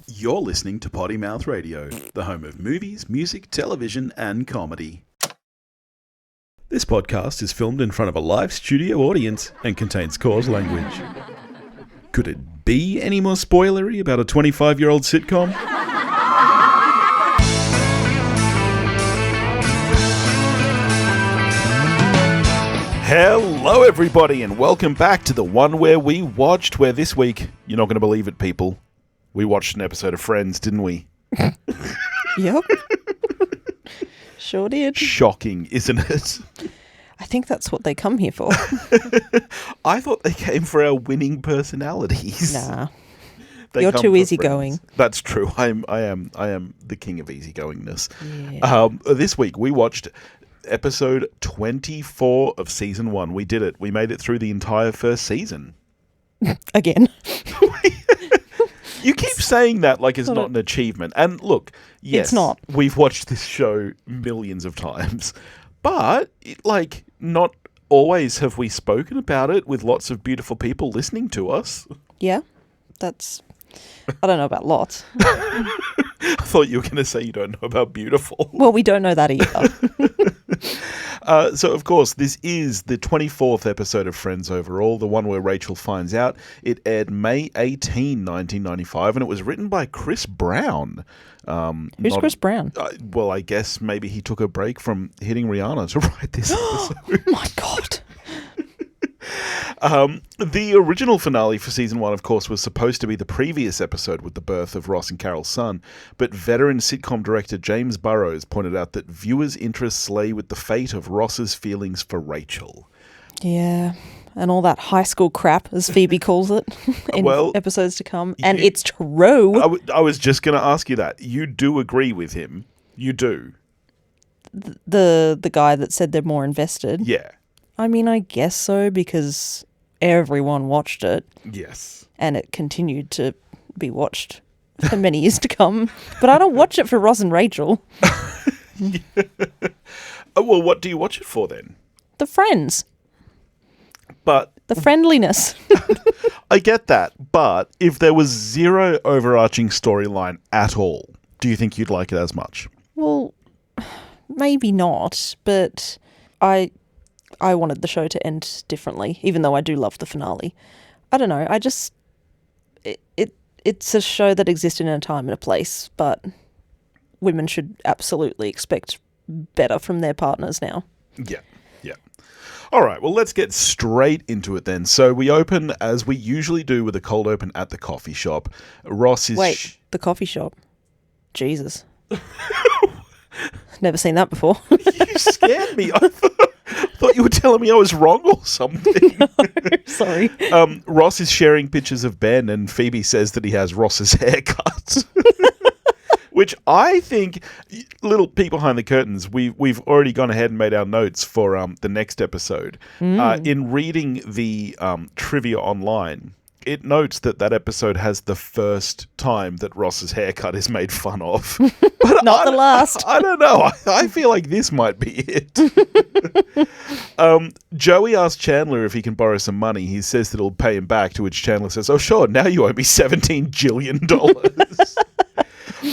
You're listening to Potty Mouth Radio, the home of movies, music, television, and comedy. This podcast is filmed in front of a live studio audience and contains coarse language. Could it be any more spoilery about a 25-year-old sitcom? Hello everybody and welcome back to the one where we watched, where this week, you're not going to believe it people, we watched an episode of Friends, didn't we? Yep. Sure did. Shocking, isn't it? I think that's what they come here for. I thought they came for our winning personalities. Nah. They You're come too for easygoing. Friends. That's true. I am the king of easygoingness. Yeah. This week we watched episode 24 of season 1. We did it. We made it through the entire first season. Again. You keep saying that like it's not an achievement. And look, yes, It's not. We've watched this show millions of times. But, not always have we spoken about it with lots of beautiful people listening to us. Yeah. That's... I don't know about lots. I thought you were going to say you don't know about beautiful. Well, we don't know that either. So, of course, this is the 24th episode of Friends overall, the one where Rachel finds out. It aired May 18, 1995, and it was written by Chris Brown. Who's Chris Brown? Well, I guess maybe he took a break from hitting Rihanna to write this episode. Oh my God. The original finale for season 1, of course, was supposed to be the previous episode with the birth of Ross and Carol's son, but veteran sitcom director James Burrows pointed out that viewers' interests lay with the fate of Ross's feelings for Rachel. Yeah. And all that high school crap, as Phoebe calls it, in episodes to come. And it's true. I was just going to ask you that. You do agree with him. You do. The guy that said they're more invested. Yeah. I mean, I guess so, because everyone watched it. Yes. And it continued to be watched for many years to come. But I don't watch it for Ross and Rachel. Yeah. Well, what do you watch it for then? The friends. But the friendliness. I get that. But if there was zero overarching storyline at all, do you think you'd like it as much? Well, maybe not. But I wanted the show to end differently, even though I do love the finale. I don't know. It's a show that exists in a time and a place, but women should absolutely expect better from their partners now. Yeah. All right, well, let's get straight into it then. So we open, as we usually do, with a cold open at the coffee shop. Ross is... Wait, the coffee shop? Jesus. Never seen that before. You scared me. I thought you were telling me I was wrong or something. No, sorry. Ross is sharing pictures of Ben, and Phoebe says that he has Ross's haircut. Which I think, little peek behind the curtains, we've already gone ahead and made our notes for the next episode. In reading the trivia online, it notes that episode has the first time that Ross's haircut is made fun of. But Not the last. I don't know. I feel like this might be it. Joey asks Chandler if he can borrow some money. He says that he'll pay him back, to which Chandler says, "Oh, sure, now you owe me $17 jillion."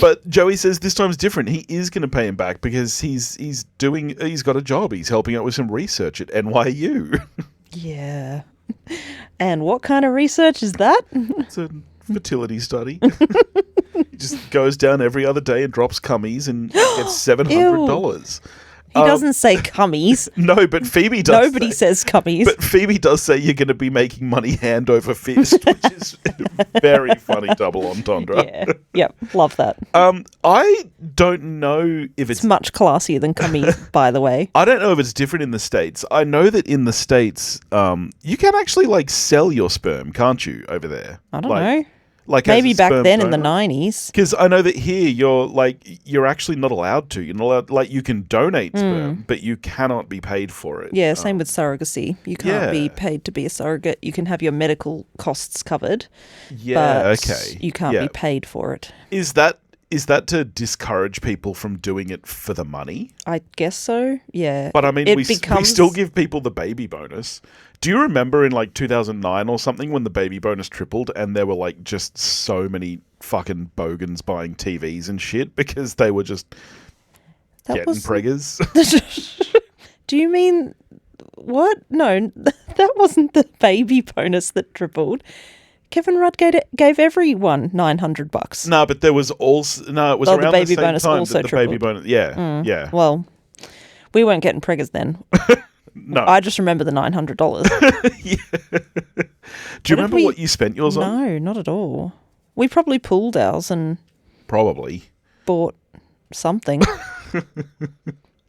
But Joey says this time's different. He is going to pay him back because he's got a job. He's helping out with some research at NYU. Yeah. And what kind of research is that? It's a fertility study. He just goes down every other day and drops cummies and gets $700. He doesn't say cummies. No, but Phoebe does. Nobody says cummies. But Phoebe does say you're going to be making money hand over fist, which is a very funny double entendre. Yeah. Yep. Love that. I don't know if it's much classier than cummies, by the way. I don't know if it's different in the States. I know that in the States, you can actually sell your sperm, can't you, over there? I don't know. Like maybe back then in the 90s. Because I know that here you're actually not allowed to. You're not allowed, you can donate sperm, but you cannot be paid for it. Yeah, same with surrogacy. You can't be paid to be a surrogate. You can have your medical costs covered. Yeah, but okay. You can't be paid for it. Is that is that to discourage people from doing it for the money? I guess so, yeah. But I mean, It we becomes- still give people the baby bonus. Do you remember in like 2009 or something when the baby bonus tripled and there were like just so many fucking bogans buying TVs and shit because they were just getting preggers? Do you mean... What? No, that wasn't the baby bonus that tripled. Kevin Rudd gave everyone $900. No, but there was also... No, it was around the baby the same bonus time also that the baby tripled. bonus... Yeah, yeah. Well, we weren't getting preggers then. No. I just remember the $900. Yeah. Do you remember what you spent yours on? No, not at all. We probably pooled ours and Probably. bought something.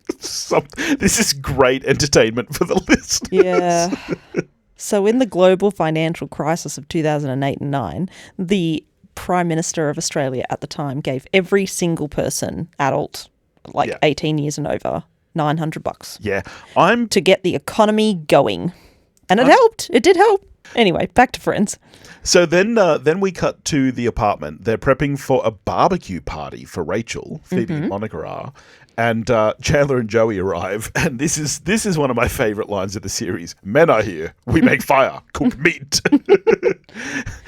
This is great entertainment for the listeners. Yeah. So in the global financial crisis of 2008 and 9, the Prime Minister of Australia at the time gave every single person, adult, like Yeah. 18 years and over, $900 Yeah. to get the economy going. And it helped. It did help. Anyway, back to Friends. So then we cut to the apartment. They're prepping for a barbecue party for Rachel. Phoebe and Monica are. And Chandler and Joey arrive. And this is one of my favourite lines of the series. Men are here. We make fire. Cook meat.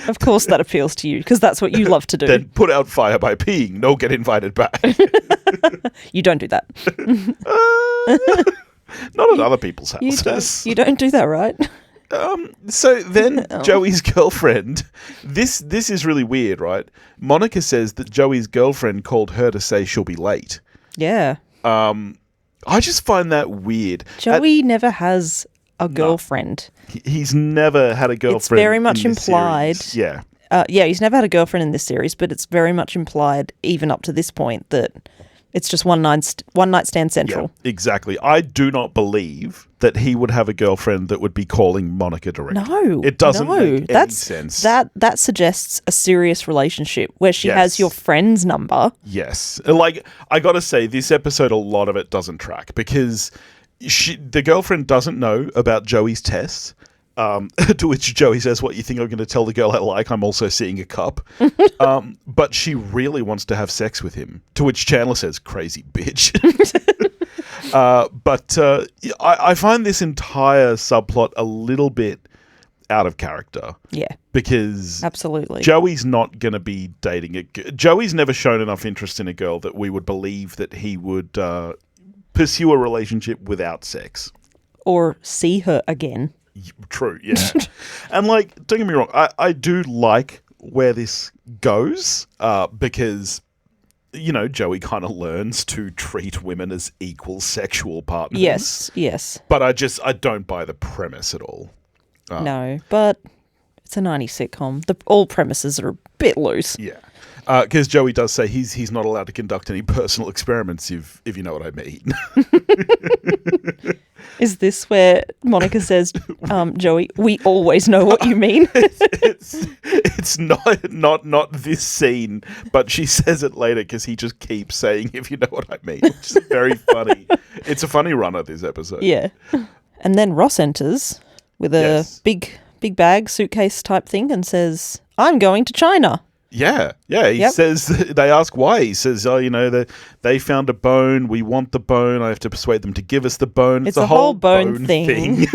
Of course that appeals to you, because that's what you love to do. Then put out fire by peeing. No get invited back. You don't do that. Not at other people's You houses. don't do that, right? So then Joey's girlfriend, this is really weird, right? Monica says that Joey's girlfriend called her to say she'll be late. Yeah. I just find that weird. Joey never has a girlfriend. He's never had a girlfriend. It's very much in this implied. series. Yeah. Yeah, he's never had a girlfriend in this series, but it's very much implied, even up to this point, that it's just one night stand central. Yeah, exactly. I do not believe that he would have a girlfriend that would be calling Monica directly. No, it doesn't make any that's, sense. That suggests a serious relationship where she has Yes. your friend's number. Yes. Like, I gotta say, this episode, a lot of it doesn't track because the girlfriend doesn't know about Joey's test. To which Joey says, "What, you think I'm going to tell the girl I like? I'm also seeing a cup." But she really wants to have sex with him. To which Chandler says, "Crazy bitch." But I find this entire subplot a little bit out of character. Yeah, Because absolutely. Joey's not going to be dating Joey's never shown enough interest in a girl that we would believe that he would pursue a relationship without sex. Or see her again. True, yeah. And, like, don't get me wrong, I do like where this goes because, you know, Joey kind of learns to treat women as equal sexual partners. Yes. But I don't buy the premise at all. No, but it's a 90s sitcom. All premises are a bit loose. Yeah. Because Joey does say he's not allowed to conduct any personal experiments, if you know what I mean. Is this where Monica says, Joey, we always know what you mean? It's not this scene, but she says it later because he just keeps saying, if you know what I mean, which is very funny. It's a funny run of this episode. Yeah. And then Ross enters with a big bag, suitcase type thing and says, I'm going to China. Yeah. He says, they ask why. He says, oh, you know, they found a bone. We want the bone. I have to persuade them to give us the bone. It's a whole bone thing.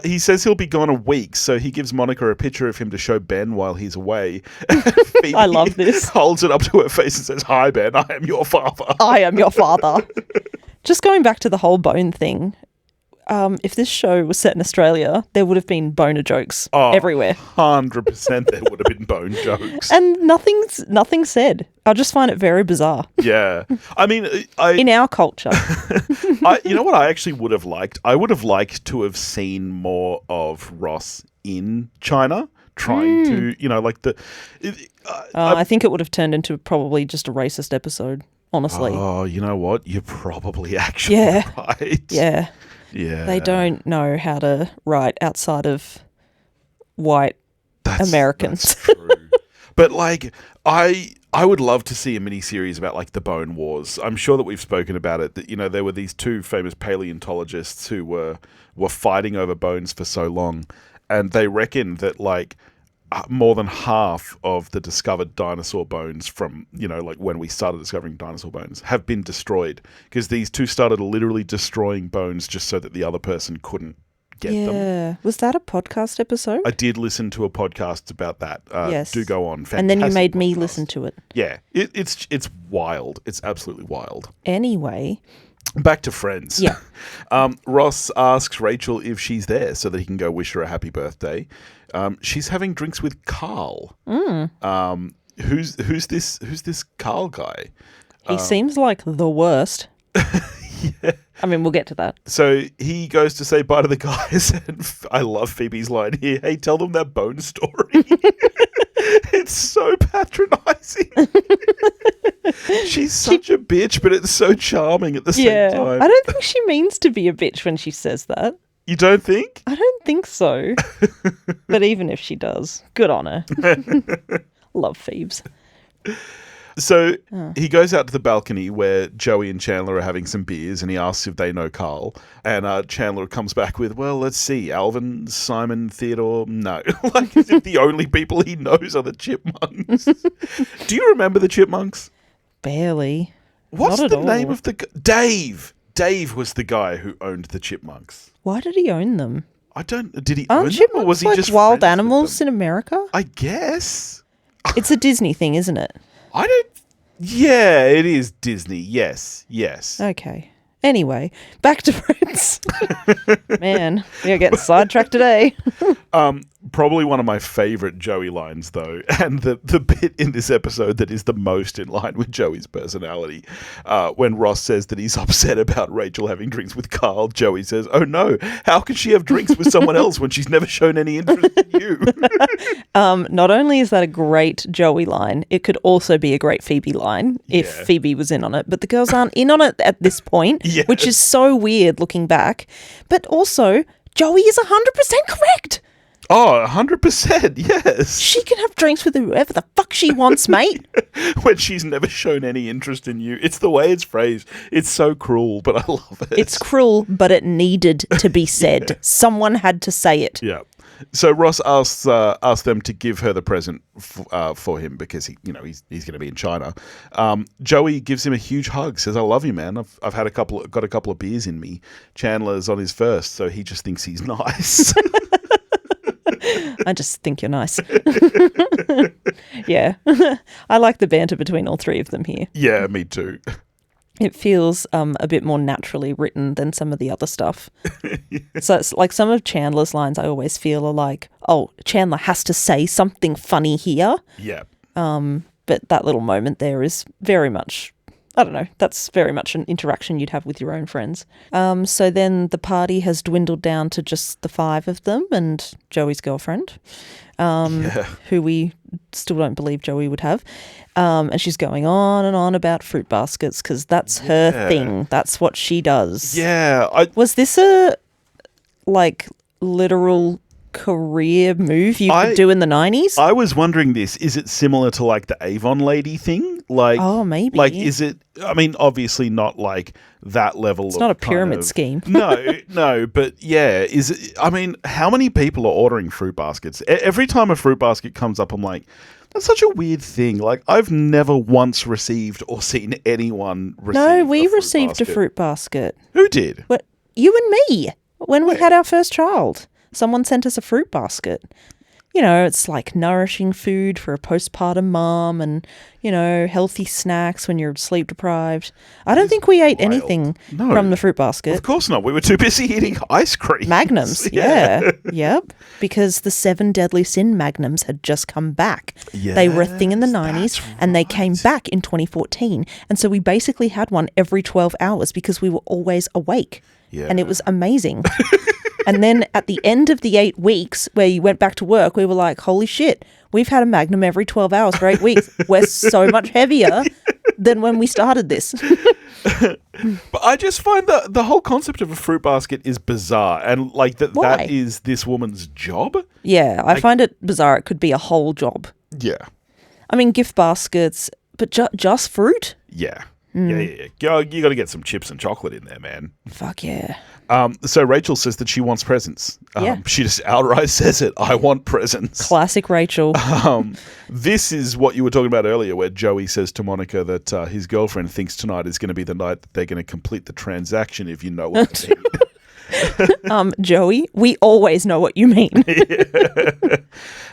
He says he'll be gone a week, so he gives Monica a picture of him to show Ben while he's away. Phoebe I love this. Holds it up to her face and says, "Hi, Ben. I am your father." I am your father. Just going back to the whole bone thing. If this show was set in Australia, there would have been boner jokes everywhere. 100% there would have been bone jokes. And nothing said. I just find it very bizarre. Yeah. I mean, in our culture. You know what I actually would have liked? I would have liked to have seen more of Ross in China trying to, you know, like I think it would have turned into probably just a racist episode, honestly. Oh, you know what? You're probably actually right. Yeah. Yeah. They don't know how to write outside of white Americans. That's true. But, like, I would love to see a mini-series about, like, the bone wars. I'm sure that we've spoken about it, that, you know, there were these two famous paleontologists who were fighting over bones for so long, and they reckon that, like, more than half of the discovered dinosaur bones from, like when we started discovering dinosaur bones have been destroyed, because these two started literally destroying bones just so that the other person couldn't get them. Yeah. Was that a podcast episode? I did listen to a podcast about that. Yes. Do go on. Fantastic and then you made me podcast. listen to it. Yeah. It's wild. It's absolutely wild. Anyway. Back to Friends. Yeah. Ross asks Rachel if she's there so that he can go wish her a happy birthday. She's having drinks with Carl. Who's this Carl guy? He seems like the worst. Yeah. I mean, we'll get to that. So he goes to say bye to the guys, and I love Phoebe's line here. Hey, tell them that bone story. It's so patronizing. She's such a bitch, but it's so charming at the same time. I don't think she means to be a bitch when she says that. You don't think? I don't think so. But even if she does, good on her. Love Phoebes. So he goes out to the balcony where Joey and Chandler are having some beers, and he asks if they know Carl. And Chandler comes back with, well, let's see, Alvin, Simon, Theodore, no. Like, as if the only people he knows are the Chipmunks. Do you remember the Chipmunks? Barely. What's Not the at name all. of the... Dave! Dave was the guy who owned the Chipmunks. Why did he own them? I don't... Did he Aren't own them, chipmunks or was he like just wild friends with animals them? in America? I guess. It's a Disney thing, isn't it? I don't... Yeah, it is Disney. Yes. Okay. Anyway, back to Friends. Man, we are getting sidetracked today. Probably one of my favourite Joey lines, though, and the bit in this episode that is the most in line with Joey's personality, when Ross says that he's upset about Rachel having drinks with Carl, Joey says, oh no, how can she have drinks with someone else when she's never shown any interest in you? Not only is that a great Joey line, it could also be a great Phoebe line if Yeah. Phoebe was in on it. But the girls aren't in on it at this point, Yes. which is so weird looking back. But also, Joey is 100% correct. Oh, 100%, yes. She can have drinks with whoever the fuck she wants, mate. When she's never shown any interest in you. It's the way it's phrased. It's so cruel, but I love it. It's cruel, but it needed to be said. Yeah. Someone had to say it. Yeah. So Ross asks them to give her the present for him because he's going to be in China. Joey gives him a huge hug, says, "I love you, man. I've got a couple of beers in me." Chandler's on his first, so he just thinks he's nice. I just think you're nice. Yeah. I like the banter between all three of them here. Yeah, me too. It feels a bit more naturally written than some of the other stuff. Yeah. So it's like some of Chandler's lines I always feel are like, oh, Chandler has to say something funny here. Yeah. But that little moment there is very much, I don't know, that's very much an interaction you'd have with your own friends. So then the party has dwindled down to just the five of them and Joey's girlfriend, who we still don't believe Joey would have. And she's going on and on about fruit baskets because that's her thing. That's what she does. Yeah. Was this a, literal career move you could do in the 90s? I was wondering this. Is it similar to, the Avon lady thing? Oh, maybe. Is it... I mean, obviously not, that level It's not a pyramid scheme. No, but yeah. Is it... I mean, how many people are ordering fruit baskets? Every time a fruit basket comes up, I'm like... That's such a weird thing. I've never once received or seen anyone receive No, we a fruit received basket. a fruit basket. Who did? What, you and me, when we had our first child. Someone sent us a fruit basket. It's like nourishing food for a postpartum mom and, healthy snacks when you're sleep deprived. I don't think we ate anything from the fruit basket. Of course not. We were too busy eating ice cream. Magnums, yeah. Yep. Because the 7 Deadly Sin Magnums had just come back. Yes, they were a thing in the 90s and they came back in 2014. And so we basically had one every 12 hours because we were always awake. Yeah. And it was amazing. And then at the end of the 8 weeks where you went back to work, we were like, holy shit, we've had a Magnum every 12 hours for 8 weeks. We're so much heavier than when we started this. But I just find that the whole concept of a fruit basket is bizarre. And that is this woman's job. Yeah, I find it bizarre. It could be a whole job. Yeah. I mean, gift baskets, but just fruit? Yeah. Yeah. You got to get some chips and chocolate in there, man. Fuck yeah. So Rachel says that she wants presents. Yeah. She just outright says it. I want presents. Classic Rachel. This is what you were talking about earlier, where Joey says to Monica that his girlfriend thinks tonight is going to be the night that they're going to complete the transaction, if you know what I mean. Joey, we always know what you mean.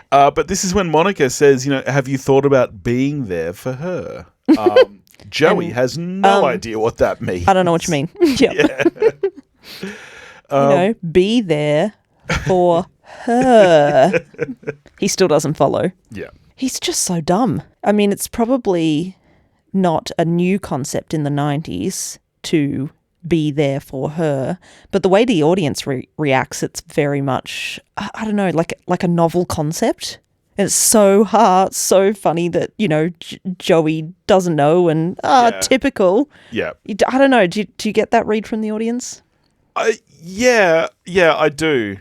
But this is when Monica says, have you thought about being there for her? Joey has no idea what that means. I don't know what you mean. Yep. Yeah. Be there for her. He still doesn't follow. Yeah. He's just so dumb. I mean, it's probably not a new concept in the 90s to be there for her, but the way the audience reacts, it's very much, I don't know, like a novel concept. And it's so hard, so funny that, Joey doesn't know and, typical. Yeah. I don't know. Do you get that read from the audience? Yeah, I do.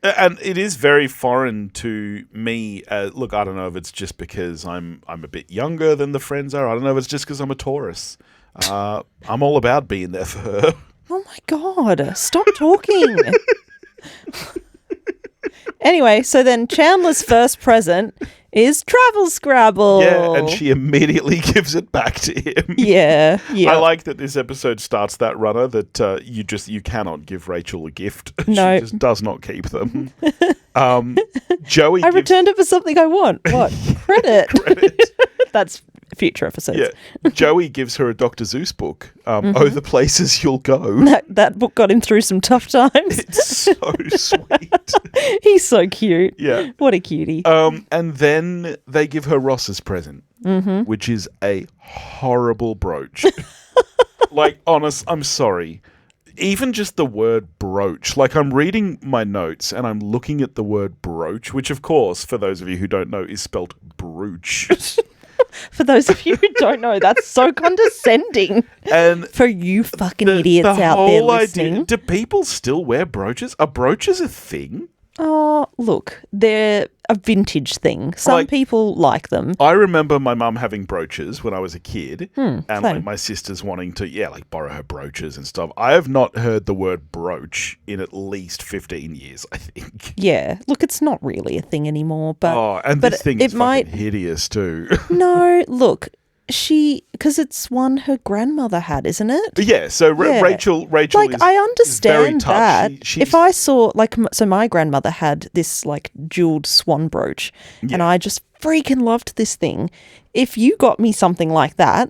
And it is very foreign to me. Look, I don't know if it's just because I'm a bit younger than the friends are. I don't know if it's just because I'm a Taurus. I'm all about being there for her. Oh my God, stop talking. Anyway, so then Chandler's first present is Travel Scrabble. Yeah, and she immediately gives it back to him. Yeah. I like that this episode starts that runner that you cannot give Rachel a gift. No. She just does not keep them. Joey returned it for something I want. What? Credit. That's future episodes. Yeah. Joey gives her a Dr. Seuss book. Oh, the places you'll go. That book got him through some tough times. It's so sweet. He's so cute. Yeah. What a cutie. And then they give her Ross's present, which is a horrible brooch. I'm sorry. Even just the word brooch, I'm reading my notes and I'm looking at the word brooch, which of course, for those of you who don't know, is spelled brooch. For those of you who don't know, that's so condescending. And for you fucking idiots out there listening. Do people still wear brooches? Are brooches a thing? Oh, look, they're a vintage thing. Some people like them. I remember my mum having brooches when I was a kid, and same. my sisters wanting to, borrow her brooches and stuff. I have not heard the word brooch in at least 15 years, I think. Yeah, look, it's not really a thing anymore, but this thing is fucking hideous too. No, look. Because it's one her grandmother had, isn't it? Yeah, so Rachel I understand that. She's... If I saw, so my grandmother had this, jeweled swan brooch, and I just freaking loved this thing. If you got me something like that,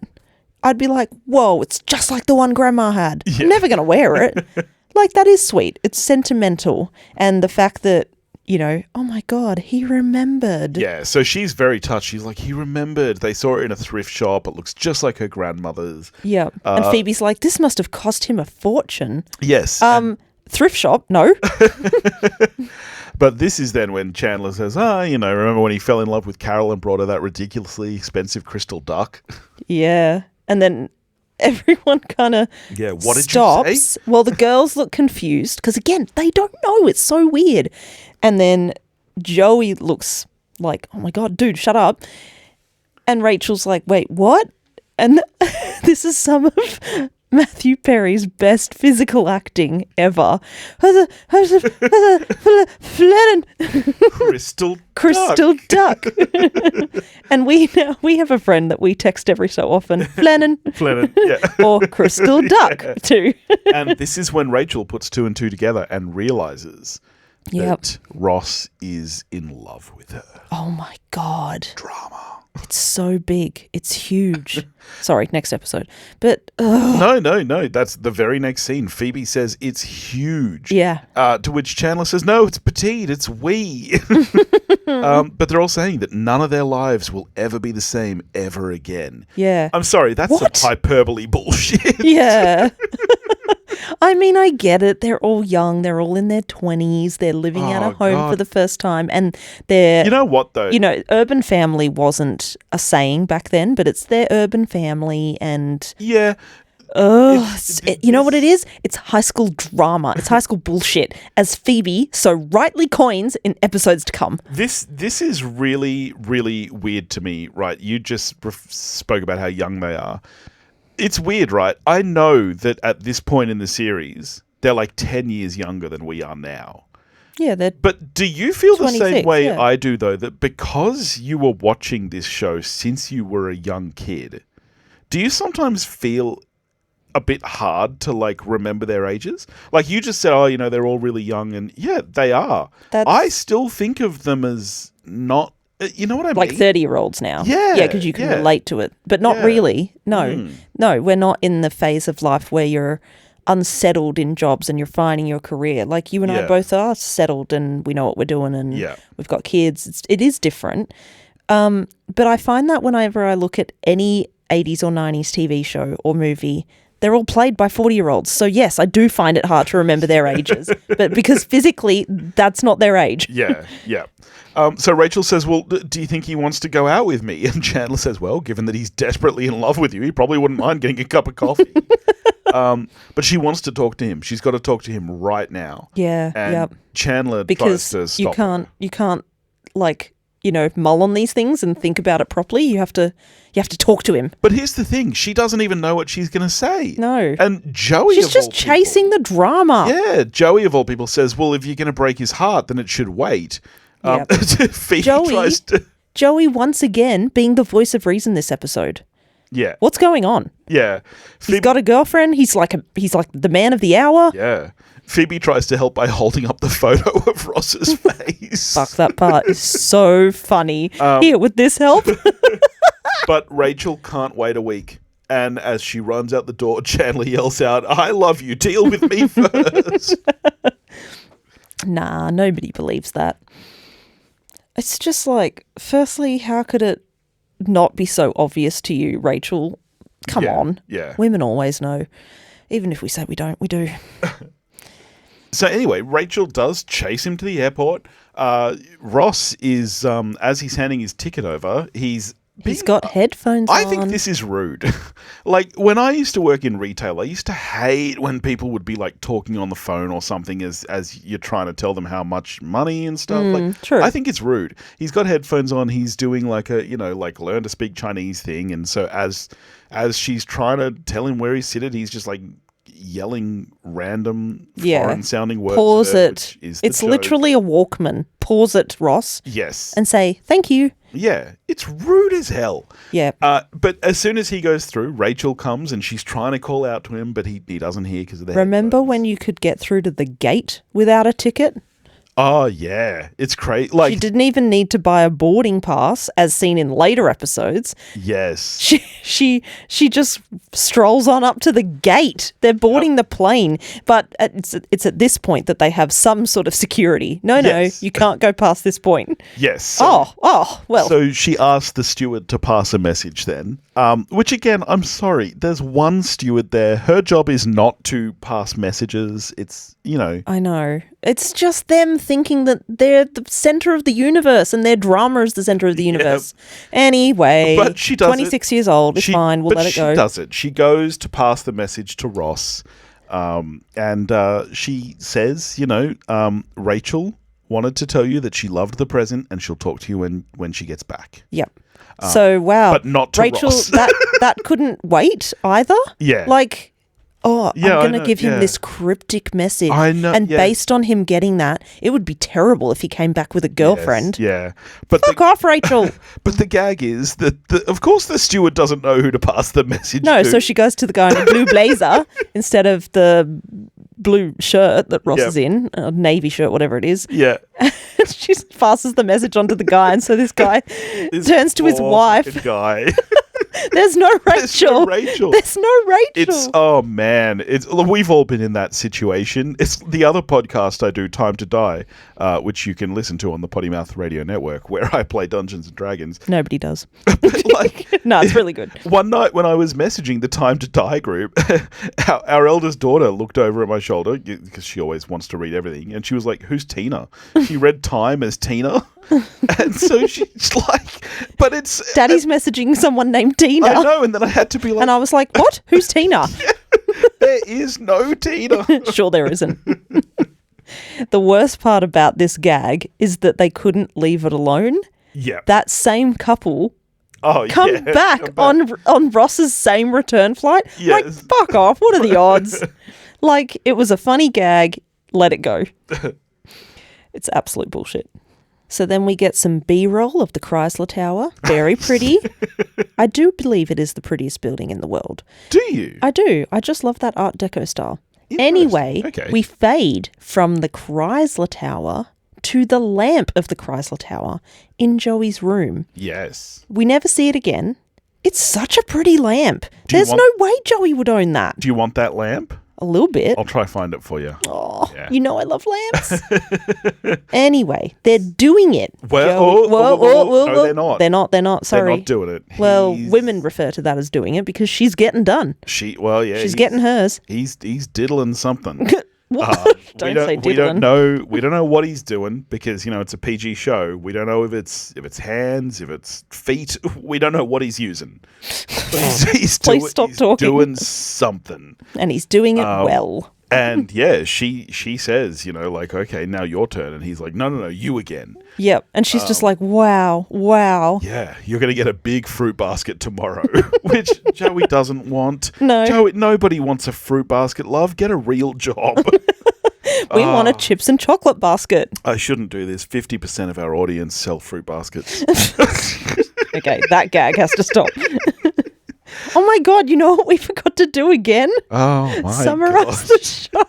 I'd be like, whoa, it's just like the one grandma had. Yeah. I'm never going to wear it. That is sweet. It's sentimental. And the fact that, oh my God, he remembered. Yeah, so she's very touched. She's like, he remembered. They saw it in a thrift shop. It looks just like her grandmother's. Yeah. And Phoebe's like, this must have cost him a fortune. Yes. Thrift shop? No. But this is then when Chandler says, remember when he fell in love with Carol and brought her that ridiculously expensive crystal duck? Yeah. And then everyone kind of what did stops. You say? Well, the girls look confused because, again, they don't know. It's so weird. And then Joey looks like, oh my God, dude, shut up. And Rachel's like, wait, what? And this is some of Matthew Perry's best physical acting ever. Crystal duck. And we have a friend that we text every so often. Flennon, yeah. Or Crystal Duck too. And this is when Rachel puts two and two together and realizes that Ross is in love with her. Oh my God. Drama. It's so big. It's huge. Sorry, next episode. But No. That's the very next scene. Phoebe says it's huge. Yeah. To which Chandler says, no, it's petite. It's wee. But they're all saying that none of their lives will ever be the same ever again. Yeah. I'm sorry. That's some hyperbole bullshit. Yeah. I mean, I get it. They're all young. They're all in their 20s. They're living out of home for the first time. And they're... You know what, though? Urban family wasn't a saying back then, but it's their urban family and... Yeah. You know what it is? It's high school drama. It's high school bullshit, as Phoebe so rightly coins in episodes to come. This is really, really weird to me, right? You just spoke about how young they are. It's weird, right? I know that at this point in the series, they're like 10 years younger than we are now. Yeah, But do you feel the same way yeah. I do, though, that because you were watching this show since you were a young kid, do you sometimes feel a bit hard to, like, remember their ages? Like, you just said, oh, you know, they're all really young, and yeah, they are. I still think of them as not, you know what I mean? Like 30-year-olds now. Yeah. Yeah, because you can relate to it. But not really. No. No, we're not in the phase of life where you're unsettled in jobs and you're finding your career. Like, you and I both are settled and we know what we're doing and we've got kids. It is different. But I find that whenever I look at any 80s or 90s TV show or movie, they're all played by 40-year-olds. So, yes, I do find it hard to remember their ages. But because physically, that's not their age. Yeah. So Rachel says, well, do you think he wants to go out with me? And Chandler says, well, given that he's desperately in love with you, he probably wouldn't mind getting a cup of coffee. But she wants to talk to him. She's got to talk to him right now. Yeah, and Chandler because tries to stop you can't, like, you know, mull on these things and think about it properly. You have to talk to him. But here's the thing. She doesn't even know what she's going to say. No. And Joey, she's just chasing the drama. Yeah. Joey, of all people, says, well, if you're going to break his heart, then it should wait. Phoebe tries to... Joey, once again, being the voice of reason this episode. Yeah. What's going on? Yeah. He's got a girlfriend. He's like the man of the hour. Yeah. Phoebe tries to help by holding up the photo of Ross's face. Fuck, that part is so funny. Here, would this help? But Rachel can't wait a week. And as she runs out the door, Chandler yells out, I love you. Deal with me first. Nah, nobody believes that. It's just like, firstly, how could it not be so obvious to you, Rachel? Come on. Yeah. Women always know. Even if we say we don't, we do. So anyway, Rachel does chase him to the airport. Ross is, as he's handing his ticket over, he's got headphones on. I think this is rude. Like, when I used to work in retail, I used to hate when people would be, like, talking on the phone or something as you're trying to tell them how much money and stuff. True. I think it's rude. He's got headphones on. He's doing, like, a, you know, like, learn to speak Chinese thing. And so as she's trying to tell him where he's seated, he's just, like, yelling random foreign-sounding words. Pause it. It's literally a Walkman. Pause it, Ross. Yes. And say, thank you. Yeah, it's rude as hell. Yeah. But as soon as he goes through, Rachel comes and she's trying to call out to him, but he doesn't hear because of the Remember headphones. when you could get through to the gate without a ticket? Oh, yeah. It's crazy. Like, she didn't even need to buy a boarding pass, as seen in later episodes. Yes. She just strolls on up to the gate. They're boarding the plane, but it's at this point that they have some sort of security. No, you can't go past this point. Yes. So, well. So she asked the steward to pass a message then, which again, I'm sorry, there's one steward there. Her job is not to pass messages. It's, you know. I know. It's just them thinking that they're the center of the universe and their drama is the center of the universe. Anyway, but she does 26 years old. It's fine. We'll let it go. She does it. She goes to pass the message to Ross, and she says, you know, Rachel wanted to tell you that she loved the present and she'll talk to you when she gets back. Yep. So, wow. But not to Rachel, Ross. that couldn't wait either. Yeah. like... I'm going to give him yeah. this cryptic message. I know, and yeah. based on him getting that, it would be terrible if he came back with a girlfriend. Yes, yeah. But Fuck off, Rachel. But the gag is that, of course, the steward doesn't know who to pass the message to. No, so she goes to the guy in a blue blazer instead of the blue shirt that Ross is in, a navy shirt, whatever it is. Yeah. She passes the message on to the guy, and so this guy turns to his wife. Guy. There's no Rachel. There's no Rachel. Oh man, we've all been in that situation. It's the other podcast I do, Time to Die, which you can listen to on the Potty Mouth Radio Network, where I play Dungeons and Dragons. Nobody does. Like, no, it's really good. One night when I was messaging the Time to Die group, our eldest daughter looked over at my shoulder because she always wants to read everything, and she was like, "Who's Tina?" She read Time as Tina, and so she's like, "But it's Daddy's messaging someone named Tina." I know, and then I had to be like, and I was like, "What? Who's Tina?" Yeah. There is no Tina. Sure there isn't. The worst part about this gag is that they couldn't leave it alone. Yeah. That same couple Come back on Ross's same return flight. Yes. Like, fuck off. What are the odds? Like, it was a funny gag. Let it go. It's absolute bullshit. So then we get some B-roll of the Chrysler Tower. Very pretty. I do believe it is the prettiest building in the world. Do you? I do. I just love that Art Deco style. Interesting. Anyway, Okay. we fade from the Chrysler Tower to the lamp of the Chrysler Tower in Joey's room. Yes. We never see it again. It's such a pretty lamp. Do you There's no way Joey would own that. Do you want that lamp? A little bit. I'll try find it for you. Oh, Yeah. you know I love lamps. Anyway, they're doing it. Well, Joey. no, they're not. They're not. Sorry. They're not doing it. Well, women refer to that as doing it because she's getting done. She's getting hers. He's diddling something. Don't say We don't diddling. know what he's doing because it's a PG show. We don't know if it's hands, if it's feet. We don't know what he's using. He's Please stop talking. doing something, And he's doing it well. and yeah, she says, okay, now your turn, and he's like, no, you again. Yep. And she's just like, wow. Yeah, you're going to get a big fruit basket tomorrow, which Joey doesn't want. No. Joey, nobody wants a fruit basket, love. Get a real job. We want a chips and chocolate basket. I shouldn't do this. 50% of our audience sell fruit baskets. Okay, that gag has to stop. Oh my God, you know what we forgot to do again? Oh my Summarize God. the show.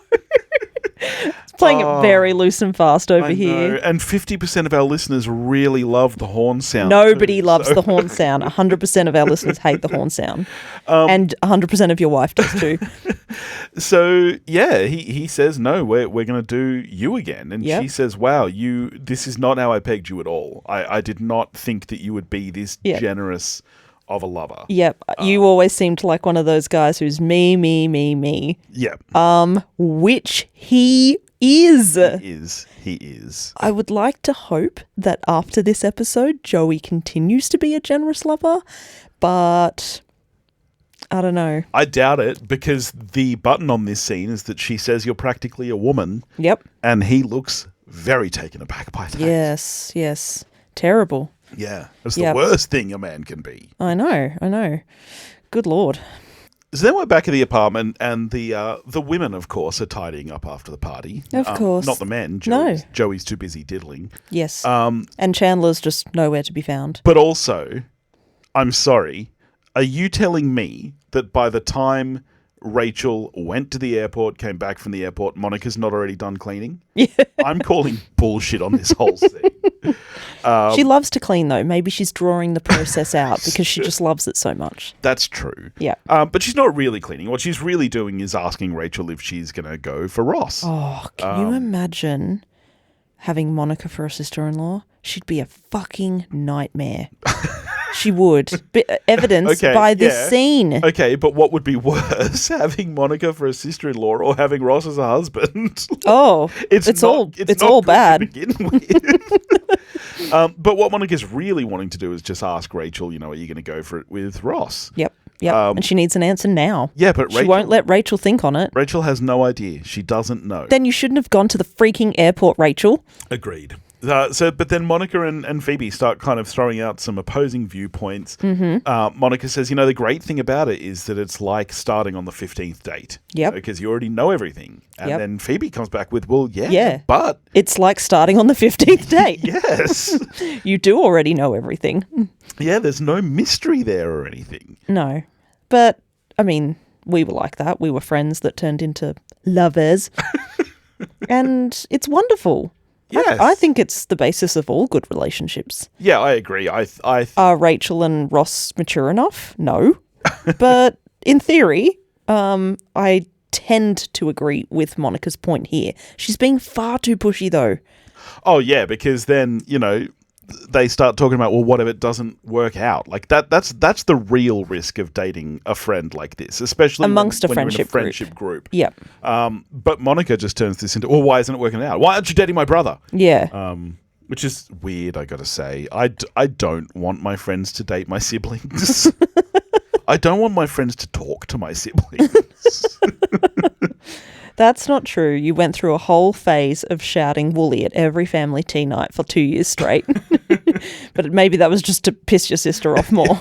It's playing it very loose and fast over I here. know. And 50% of our listeners really love the horn sound. Nobody too, loves so- the horn sound. 100% of our listeners hate the horn sound. And 100% of your wife does too. So yeah, he says no. We're going to do you again, and Yep. she says, "Wow, this is not how I pegged you at all. I did not think that you would be this Yep. generous of a lover." Yep. You always seemed like one of those guys who's me. Yeah, Which he is. he is. I would like to hope that after this episode, Joey continues to be a generous lover, but I don't know. I doubt it because the button on this scene is that she says you're practically a woman, Yep. and he looks very taken aback by that. Yes. Terrible. Yeah, it's Yep. the worst thing a man can be. I know. Good Lord. So then we're back at the apartment, and the women, of course, are tidying up after the party. Of course. Not the men. No. Joey's too busy diddling. Yes. And Chandler's just nowhere to be found. But also, I'm sorry, are you telling me that by the time Rachel went to the airport, came back from the airport, Monica's not already done cleaning? Yeah. I'm calling bullshit on this whole thing. She loves to clean, though. Maybe she's drawing the process out because she just loves it so much. That's true. Yeah. But she's not really cleaning. What she's really doing is asking Rachel if she's going to go for Ross. Oh, can you imagine having Monica for a sister-in-law? She'd be a fucking nightmare. She would. Evidenced Okay, by this yeah. scene. Okay, but what would be worse, having Monica for a sister-in-law or having Ross as a husband? Oh, it's not- all not it's all good bad. to begin with. But what Monica's really wanting to do is just ask Rachel, are you going to go for it with Ross? Yep. And she needs an answer now. Yeah, but She won't let Rachel think on it. Rachel has no idea. She doesn't know. Then you shouldn't have gone to the freaking airport, Rachel. Agreed. But then Monica and Phoebe start kind of throwing out some opposing viewpoints. Mm-hmm. Monica says, the great thing about it is that it's like starting on the 15th date. Yep. Because you already know everything. And Yep. then Phoebe comes back with, well, Yeah. but... It's like starting on the 15th date. Yes. You do already know everything. Yeah, there's no mystery there or anything. No. But, I mean, we were like that. We were friends that turned into lovers. And it's wonderful. Yes. I think it's the basis of all good relationships. Yeah, I agree. Are Rachel and Ross mature enough? No. But in theory, I tend to agree with Monica's point here. She's being far too pushy, though. Oh, yeah, because then, they start talking about, well, what if it doesn't work out? Like that's the real risk of dating a friend like this, especially Amongst a when you're in friendship a friendship group. Yep. But Monica just turns this into, well, why isn't it working out? Why aren't you dating my brother? Yeah. Which is weird, I gotta say. I don't want my friends to date my siblings. I don't want my friends to talk to my siblings. That's not true. You went through a whole phase of shouting woolly at every family tea night for 2 years straight. But maybe that was just to piss your sister off more.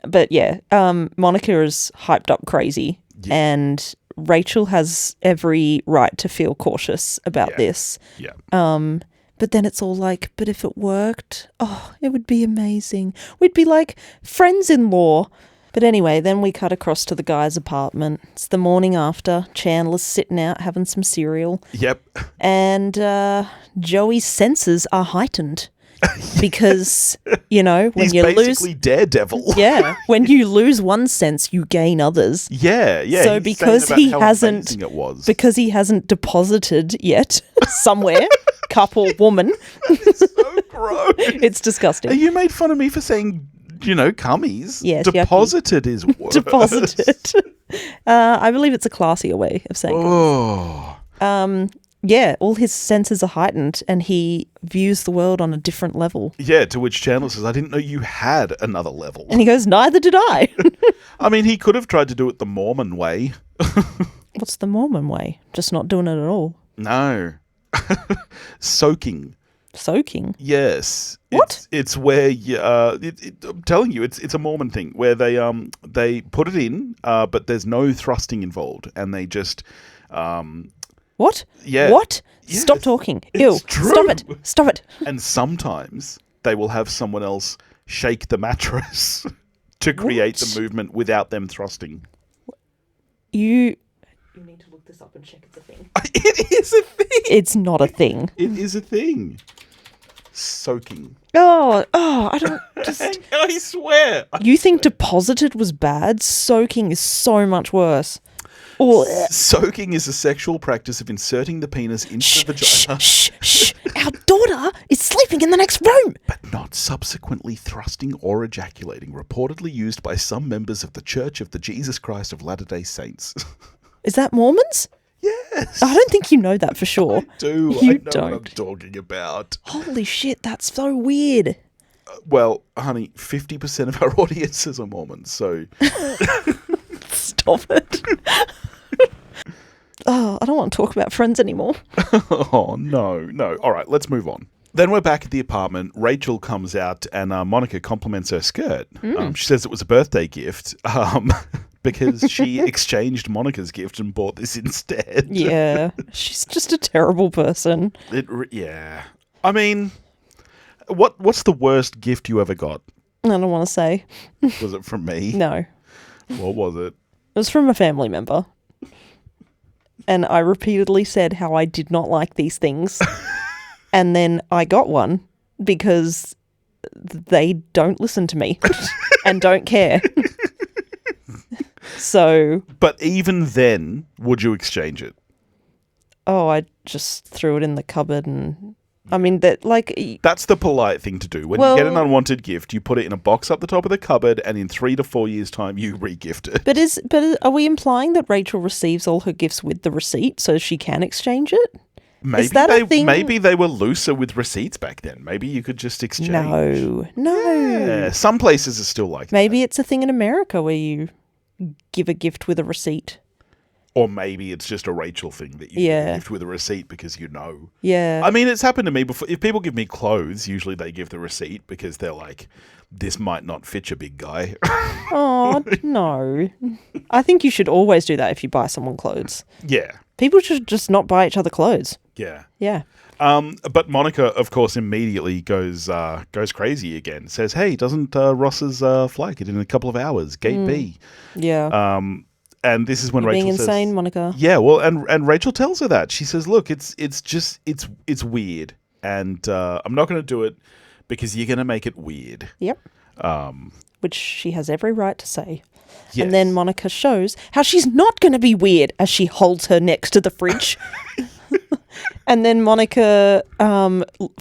But yeah, Monica is hyped up crazy. Yeah. And Rachel has every right to feel cautious about this. Yeah. But then it's all like, but if it worked, it would be amazing. We'd be like friends-in-law. But anyway, then we cut across to the guy's apartment. It's the morning after. Chandler's sitting out having some cereal. Yep. And Joey's senses are heightened because, when he's you basically Daredevil. Yeah. When you lose one sense, you gain others. Yeah. So because he hasn't deposited yet somewhere, couple, woman. So gross. It's disgusting. You made fun of me for saying, cummies. Yes, deposited is worse. Deposited. I believe it's a classier way of saying Oh. Yeah, all his senses are heightened and he views the world on a different level. Yeah, to which Chandler says, I didn't know you had another level. And he goes, neither did I. I mean, he could have tried to do it the Mormon way. What's the Mormon way? Just not doing it at all. No. Soaking. Soaking? Yes. What? It's where I'm telling you, it's a Mormon thing where they put it in, but there's no thrusting involved, and they just What? Yeah. What? Yes. Stop talking. It's Ew. true. Stop it. Stop it. And sometimes they will have someone else shake the mattress to create the movement without them thrusting. You need to look this up and check it's a thing. It is a thing. It's not a thing. It is a thing. Soaking. Oh, I don't just... I swear. You think deposited was bad? Soaking is so much worse. Soaking is a sexual practice of inserting the penis into the vagina. Shh. Our daughter is sleeping in the next room. But not subsequently thrusting or ejaculating, reportedly used by some members of the Church of the Jesus Christ of Latter-day Saints. Is that Mormons? Yes. I don't think you know that for sure. I do. You I know don't. what I'm talking about. Holy shit, that's so weird. Well, honey, 50% of our audiences are Mormons, so... Stop it. I don't want to talk about Friends anymore. Oh, no. All right, let's move on. Then we're back at the apartment. Rachel comes out and Monica compliments her skirt. She says it was a birthday gift because she exchanged Monica's gift and bought this instead. Yeah, she's just a terrible person. Yeah. I mean, what's the worst gift you ever got? I don't want to say. Was it from me? No. What was it? It was from a family member. And I repeatedly said how I did not like these things. And then I got one because they don't listen to me and don't care. So... But even then, would you exchange it? Oh, I just threw it in the cupboard and... I mean, that's the polite thing to do. When you get an unwanted gift, you put it in a box up the top of the cupboard, and in 3 to 4 years' time, you re-gift it. But are we implying that Rachel receives all her gifts with the receipt so she can exchange it? Maybe Is that a thing? Maybe they were looser with receipts back then. Maybe you could just exchange. No. Yeah, some places are still like that. Maybe it's a thing in America where you give a gift with a receipt. Or maybe it's just a Rachel thing that you give a gift with a receipt because you know. Yeah. I mean, it's happened to me before. If people give me clothes, usually they give the receipt because they're like, this might not fit you, big guy. Oh, no. I think you should always do that if you buy someone clothes. Yeah. People should just not buy each other clothes. Yeah. Yeah. But Monica, of course, immediately goes crazy again. Says, hey, doesn't Ross's flight get in a couple of hours? Gate B. Yeah. And this is when Rachel being says, insane, Monica. Yeah, well, and Rachel tells her that. She says, look, it's weird. And I'm not going to do it because you're going to make it weird. Yep. Which she has every right to say. Yes. And then Monica shows how she's not going to be weird as she holds her next to the fridge. And then Monica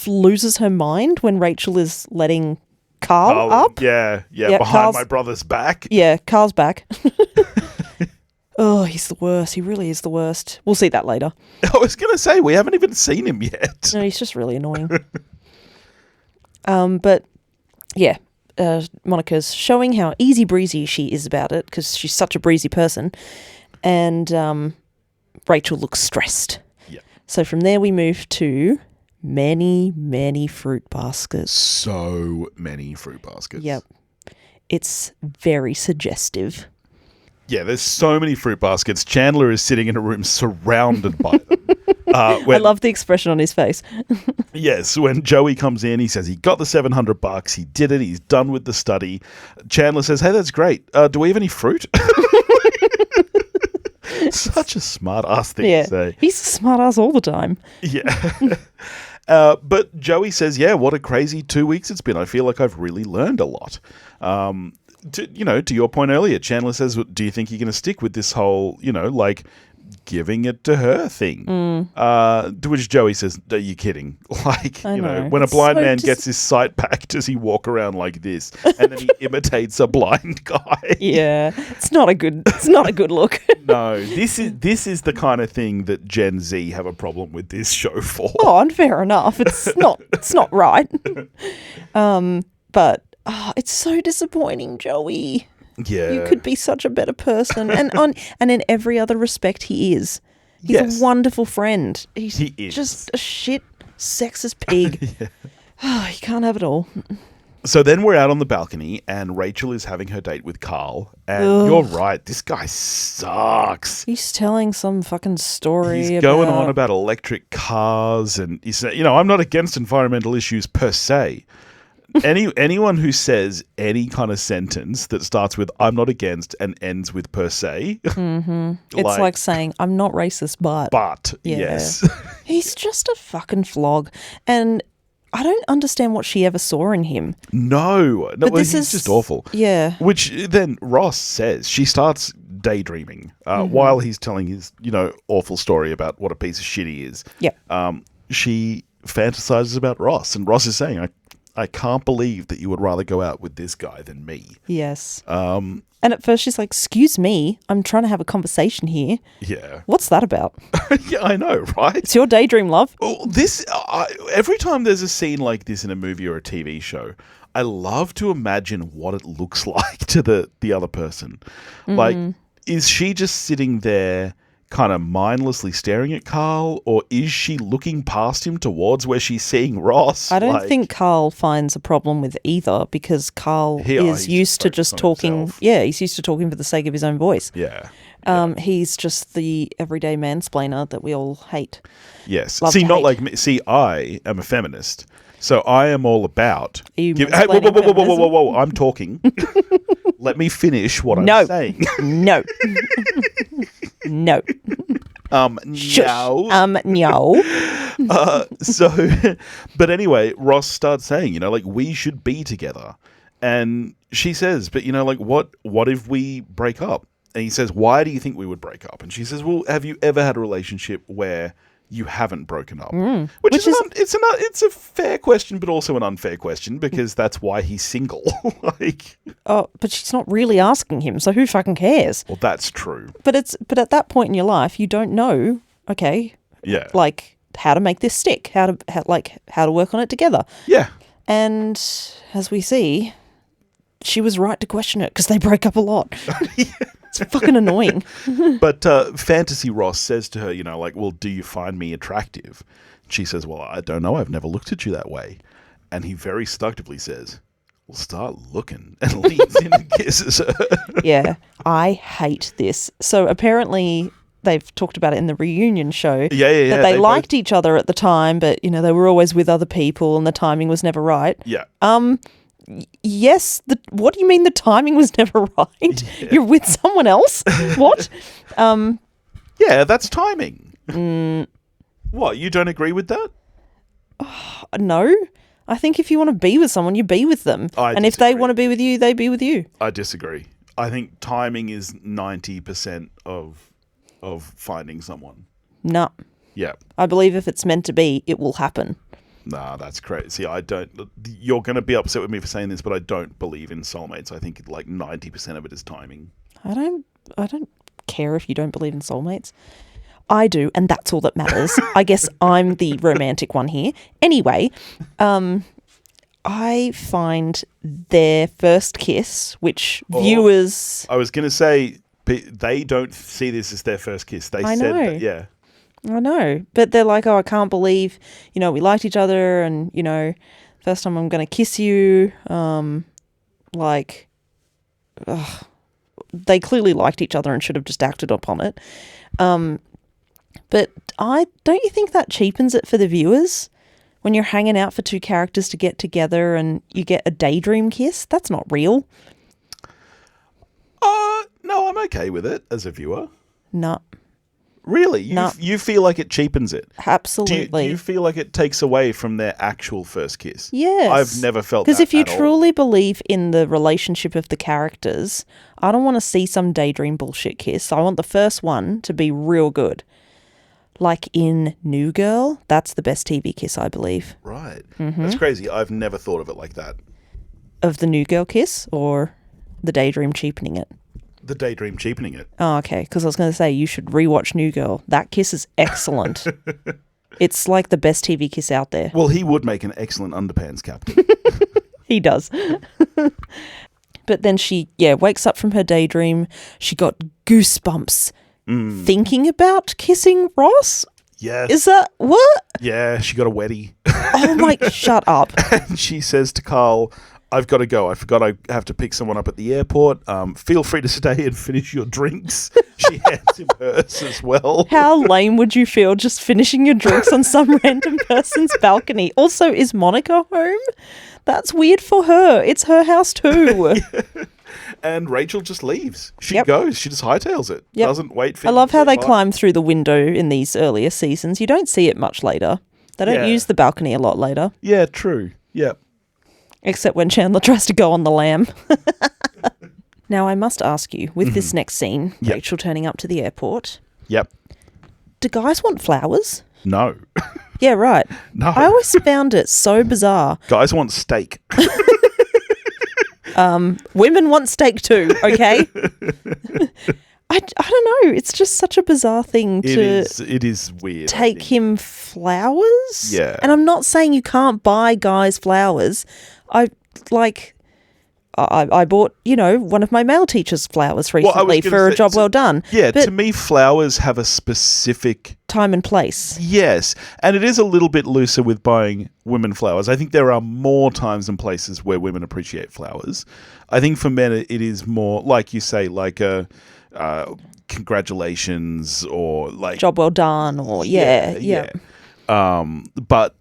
loses her mind when Rachel is letting Carl up. Yeah, behind Carl's, my brother's back. Yeah, Carl's back. Oh, he's the worst. He really is the worst. We'll see that later. I was going to say, we haven't even seen him yet. No, he's just really annoying. But, yeah, Monica's showing how easy breezy she is about it because she's such a breezy person. And Rachel looks stressed. Yeah. So from there we move to many, many fruit baskets. So many fruit baskets. Yep. It's very suggestive. Yeah, there's so many fruit baskets. Chandler is sitting in a room surrounded by them. I love the expression on his face. Yes, when Joey comes in, he says he got the $700. He did it. He's done with the study. Chandler says, "Hey, that's great. Do we have any fruit?" Such a smart ass thing to say. He's a smart ass all the time. Yeah. But Joey says, "Yeah, what a crazy 2 weeks it's been. I feel like I've really learned a lot." To your point earlier, Chandler says, "Do you think you're going to stick with this whole, like giving it to her thing?" To which Joey says, "Are you kidding? Like, when a blind man gets his sight back, does he walk around like this?" And then he imitates a blind guy. Yeah, it's not a good look. No, this is the kind of thing that Gen Z have a problem with this show for. Oh, and fair enough. It's not right. But it's so disappointing, Joey. Yeah. You could be such a better person. And in every other respect, he is. He's a wonderful friend. He is just a shit sexist pig. Yeah. Oh, you can't have it all. So then we're out on the balcony and Rachel is having her date with Carl. And you're right, this guy sucks. He's telling some fucking story. He's going on about electric cars and he's saying, I'm not against environmental issues per se. Anyone who says any kind of sentence that starts with "I'm not against" and ends with "per se," it's like saying "I'm not racist, but." But yes, he's just a fucking flog, and I don't understand what she ever saw in him. No, he's just awful. Yeah. Which then Ross says she starts daydreaming while he's telling his awful story about what a piece of shit he is. Yeah. She fantasizes about Ross, and Ross is saying, I can't believe that you would rather go out with this guy than me. Yes. And at first she's like, "Excuse me, I'm trying to have a conversation here." Yeah. What's that about? Yeah, I know, right? It's your daydream, love. Oh, every time there's a scene like this in a movie or a TV show, I love to imagine what it looks like to the other person. Like, is she just sitting there kind of mindlessly staring at Carl, or is she looking past him towards where she's seeing Ross? I don't think Carl finds a problem with either because Carl is used to just talking. Himself. Yeah, he's used to talking for the sake of his own voice. Yeah. He's just the everyday mansplainer that we all hate. Yes. Not like me. See, I am a feminist. So I am all about... Hey, whoa, I'm talking. Let me finish what I'm saying. No. No. No. No. But anyway, Ross starts saying, we should be together. And she says, but, what if we break up? And he says, why do you think we would break up? And she says, well, have you ever had a relationship where you haven't broken up? Which is it's a fair question, but also an unfair question because that's why he's single. But she's not really asking him, so who fucking cares? Well, that's true. But at that point in your life, you don't know. Okay. Yeah. Like how to make this stick, how to work on it together. Yeah. And as we see, she was right to question it because they break up a lot. It's fucking annoying. But Fantasy Ross says to her, well, do you find me attractive? She says, well, I don't know. I've never looked at you that way. And he very seductively says, well, start looking, and leans in and kisses her. Yeah, I hate this. So apparently they've talked about it in the reunion show. Yeah. That they liked each other at the time, but, they were always with other people and the timing was never right. Yeah. Yes. What do you mean the timing was never right? Yeah. You're with someone else? What? Yeah, that's timing. What? You don't agree with that? No. I think if you want to be with someone, you be with them. And if they want to be with you, they be with you. I disagree. I think timing is 90% of finding someone. No. Yeah. I believe if it's meant to be, it will happen. Nah, that's crazy. See, I don't... You're going to be upset with me for saying this, but I don't believe in soulmates. I think 90% of it is timing. I don't care if you don't believe in soulmates. I do, and that's all that matters. I guess I'm the romantic one here. Anyway, I find their first kiss, which viewers... I was going to say, they don't see this as their first kiss. They said that, yeah. I know. But they're like, oh, I can't believe, we liked each other and, first time I'm going to kiss you. They clearly liked each other and should have just acted upon it. But don't you think that cheapens it for the viewers? When you're hanging out for two characters to get together and you get a daydream kiss? That's not real. No, I'm okay with it as a viewer. No. Really? You feel like it cheapens it? Absolutely. Do you feel like it takes away from their actual first kiss? Yes. I've never felt that because if you at all. truly believe in the relationship of the characters, I don't want to see some daydream bullshit kiss. I want the first one to be real good. Like in New Girl, that's the best TV kiss, I believe. Right. Mm-hmm. That's crazy. I've never thought of it like that. Of the New Girl kiss or the daydream cheapening it? The daydream cheapening it. Oh, okay. Because I was going to say, you should rewatch New Girl. That kiss is excellent. It's like the best TV kiss out there. Well, he would make an excellent underpants captain. He does. But then she, wakes up from her daydream. She got goosebumps thinking about kissing Ross. Yes. Is that what? Yeah, she got a wetty. Oh my, shut up. And she says to Carl, I've got to go. I forgot I have to pick someone up at the airport. Feel free to stay and finish your drinks. She hands him hers as well. How lame would you feel just finishing your drinks on some random person's balcony? Also, is Monica home? That's weird for her. It's her house too. Yeah. And Rachel just leaves. She goes. She just hightails it. Yep. Doesn't wait for I him love to how say they bye. climb through the window in these earlier seasons. You don't see it much later. They don't use the balcony a lot later. Yeah, true. Yeah. Except when Chandler tries to go on the lamb. Now, I must ask you, with this next scene, Rachel turning up to the airport. Yep. Do guys want flowers? No. Yeah, right. No. I always found it so bizarre. Guys want steak. Women want steak too, okay? I don't know. It's just such a bizarre thing It is weird. take him flowers. Yeah. And I'm not saying you can't buy guys flowers. I bought, one of my male teachers flowers recently for a job well done. Yeah, but to me, flowers have a specific time and place. Yes, and it is a little bit looser with buying women flowers. I think there are more times and places where women appreciate flowers. I think for men, it is more, like you say, like a congratulations or like job well done or yeah. But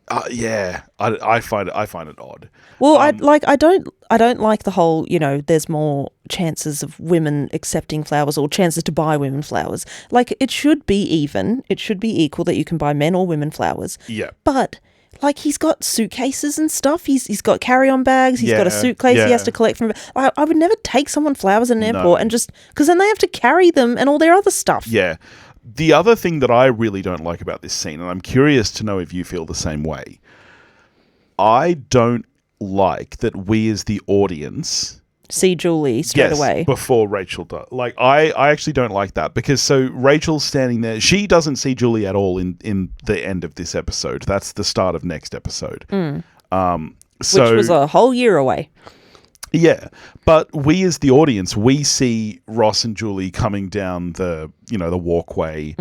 I find it odd. Well, I don't like the whole, there's more chances of women accepting flowers or chances to buy women flowers. Like, it should be even. It should be equal that you can buy men or women flowers. Yeah. But, like, he's got suitcases and stuff. He's got carry-on bags. He's got a suitcase he has to collect from. I would never take someone flowers in an airport and just... Because then they have to carry them and all their other stuff. Yeah. The other thing that I really don't like about this scene, and I'm curious to know if you feel the same way, I don't like that we as the audience see Julie straight away before Rachel does. Like, I actually don't like that, because so Rachel's standing there. She doesn't see Julie at all in the end of this episode. That's the start of next episode. Which was a whole year away. Yeah, but we as the audience, we see Ross and Julie coming down the walkway.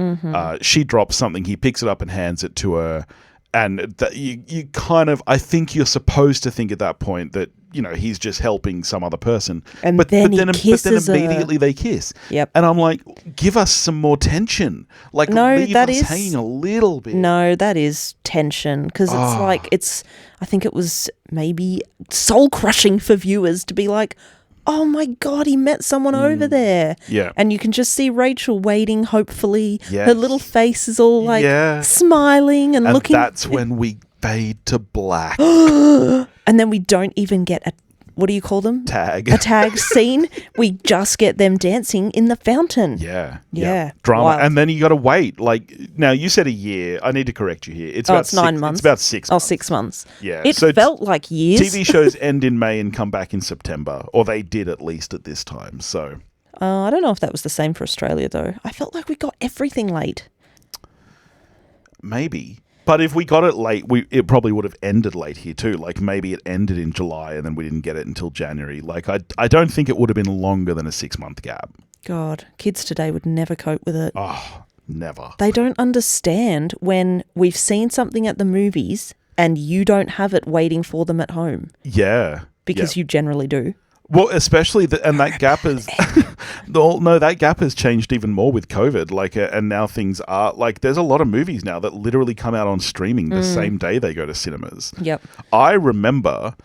She drops something, he picks it up and hands it to her, and you kind of, I think you're supposed to think at that point that he's just helping some other person, but then immediately they kiss. Yep. And I'm like, give us some more tension. Like, leave us hanging a little bit. No, that is tension, because I think it was maybe soul crushing for viewers to be like, oh my God, he met someone over there. Yeah. And you can just see Rachel waiting, hopefully. Yes. Her little face is all like smiling and looking. And that's when we fade to black. And then we don't even get a, what do you call them? Tag. A tag scene. We just get them dancing in the fountain. Yeah. Drama. Wild. And then you got to wait. Like, now you said a year. I need to correct you here. It's 9 months. It's about 6 months. 6 months. Yeah. It felt like years. TV shows end in May and come back in September, or they did at least at this time. So I don't know if that was the same for Australia though. I felt like we got everything late. Maybe. But if we got it late, it probably would have ended late here too. Like maybe it ended in July and then we didn't get it until January. Like I don't think it would have been longer than a 6-month gap. God, kids today would never cope with it. Oh, never. They don't understand when we've seen something at the movies and you don't have it waiting for them at home. Yeah. Because you generally do. Well, especially and that gap is that gap has changed even more with COVID. Like, and now things are like there's a lot of movies now that literally come out on streaming the same day they go to cinemas. Yep. I remember,